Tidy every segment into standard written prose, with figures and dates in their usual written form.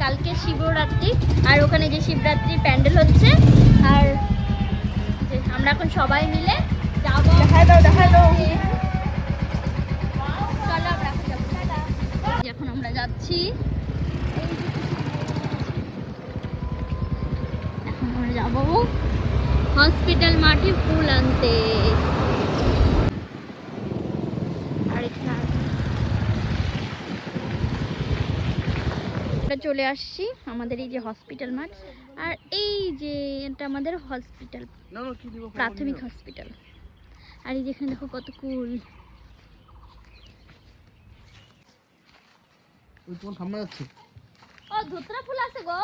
কালকে শিবরাত্রি, আর ওখানে যে শিবরাত্রি প্যান্ডেল হচ্ছে, আর আমরা এখন সবাই মিলে যাবো। দেখা দাও। চলো আমরা এখন যাবো। এখন আমরা যাচ্ছি, এখন আমরা যাবো হসপিটাল মাঠে ফুল আনতে। আর চলে আসছি আমাদের এই যে হসপিটাল মাঠ, আর এই যে এটা আমাদের হসপিটাল, প্রাথমিক হসপিটাল। আর এই যেখানে দেখো কত কুল। ও ধুতরা ফুল আছে গো,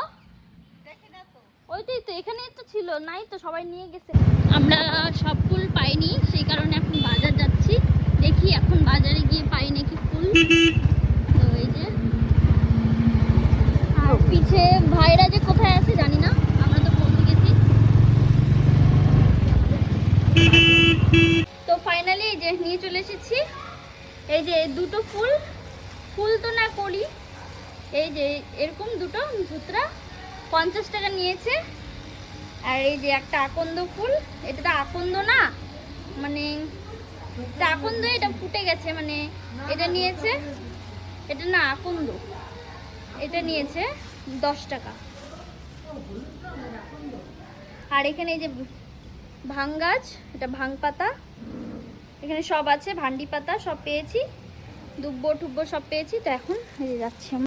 ওইটাই তো, এখানেই তো ছিল, নাই তো, সবাই নিয়ে গেছে। আমরা সব ফুল পাইনি, সেই কারণে এখন বাজার যাচ্ছি, দেখি এখন বাজারে গিয়ে পাই নাকি ফুল। তো এই যে, আর পিছে ভাইরা যে কোথায় আছে জানি না, আমরা তো পৌঁছে গেছি। তো ফাইনালি এই যে নিয়ে চলে এসেছি, এই যে দুটো ফুল, ফুল তো না করি, এই যে এরকম দুটো ধুতরা 50 টাকা নিয়েছে। আর এই যে একটা আকন্দ ফুল, এটা তো আকন্দ না, মানে এটা আকন্দ, এটা ফুটে গেছে, মানে এটা নিয়েছে, এটা না আকন্দ, এটা নিয়েছে 10 টাকা। আর এখানে এই যে ভাং গাছ, এটা ভাং পাতা, এখানে সব আছে, ভান্ডি পাতা সব পেয়েছি, দুব্বো টুব্বো সব পেয়েছি। তো এখন এই যে যাচ্ছি আমরা।